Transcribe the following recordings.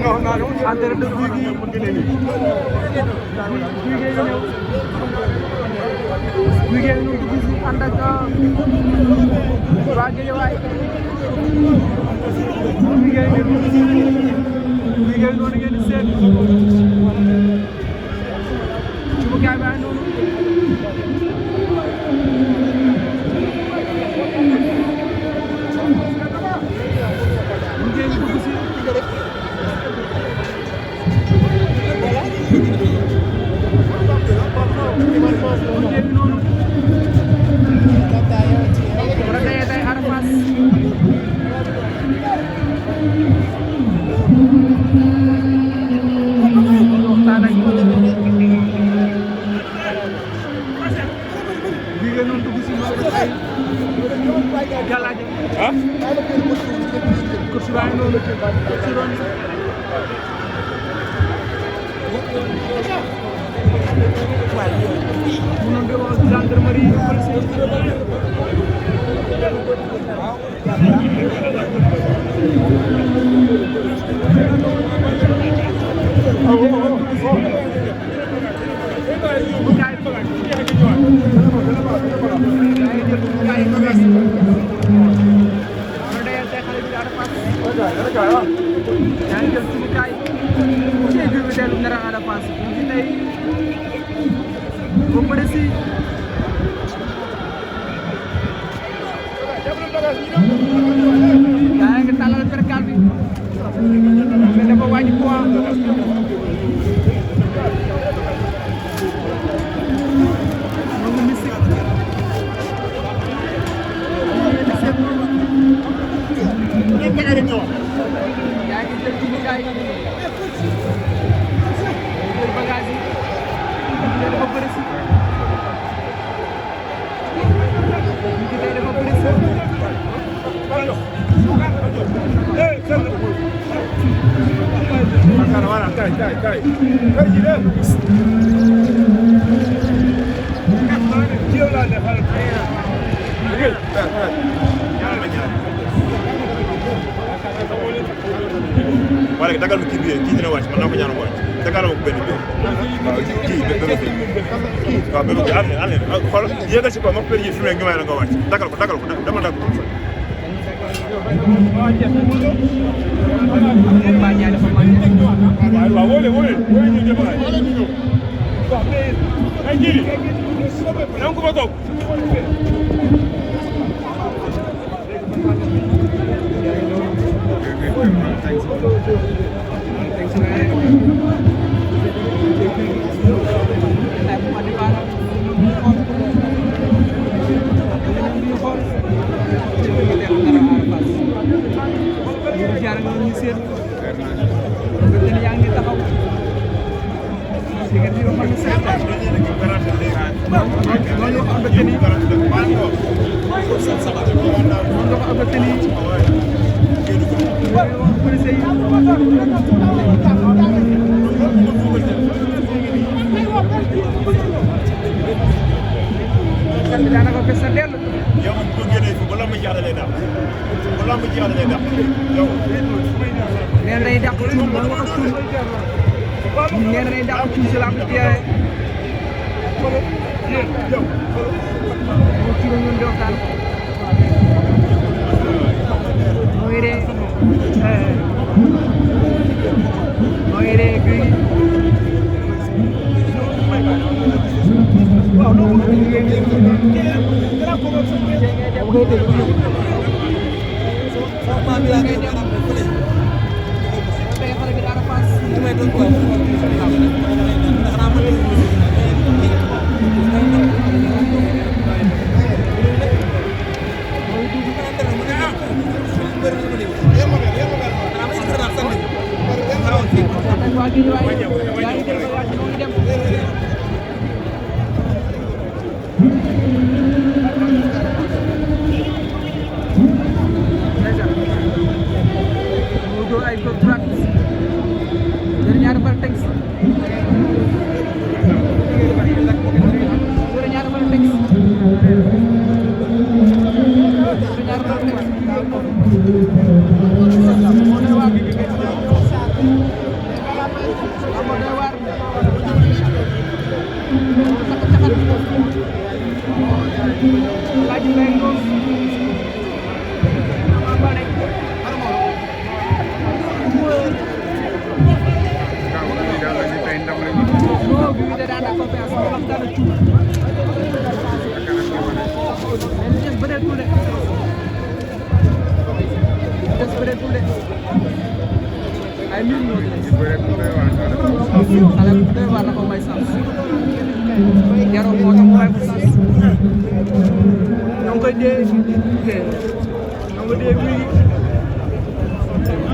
entrée de Gouye gi Gouye gi ñu dugg si ànd ak waa Guédiawaye Gouye gi noonu ngeen di seet cubukaay baa noonu Malick dagal ma kii bi kii dina wàcc man naa ko ñaanal wàcc dagal ma ko benn bi waaw kii waaw bépp kii am leen xool yéegal si ko ma ko yi fi mu ne ñu may la nga wàcc dagal ko dama dag ko waaw wóole ñu jëm ay wax ay jili na ko ba toog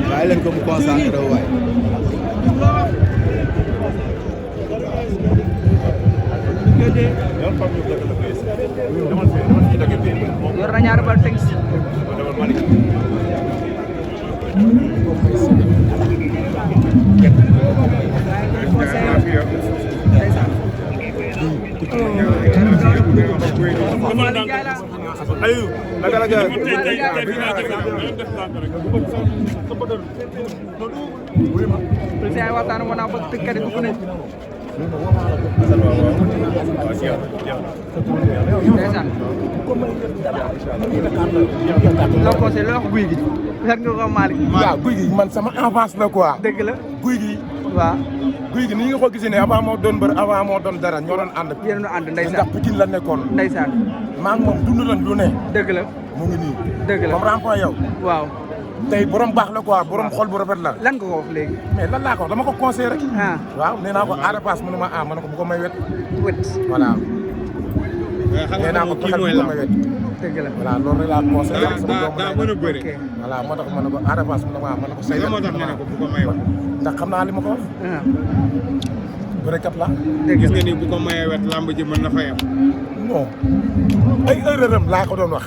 Bàyyi leen ko mu concentré waay. yor na ñaari bal teg si. Aliou naka la gars président waxtaan mo na bëgg tëkkat du ko ne ndeysaan loo conseil loo wax Gouye gi lan nga ko Malick waaw Gouye gi man sama avance la quoi dëgg la Gouye gi waaw Gouye gi ni nga ko gisee ne avant moo doon bër avant moo doon dara ñoo doon ànd yéen a ànd ndeysaan ndax Pikine la nekkoon ndeysaan maa ngi moom dund nañ lu ne dëgg la mu ngi nii dëgg la comme rempart yow waaw tey borom baax la quoi borom xol bu rafet la lan nga ko wax léegi mais lan laa ko wax dama ko conseillé rek waaw nee naa ko Ada Fass mu ne ma ma ne ko bu ko may wet voilà nee naa ko taxal bu ko may wet dëgg la voilà loolu rek laa conseillé daa mën a bëri voilà moo tax ma ne ko Ada Fass mu ne ma ne ko say moo tax nee na ko bu ko may wet ndax xam naa li ma ko wax bërekat la gis nga ni bu ko mayee wet lamb ji mën na fa yem non ay erreur am laa ko doon wax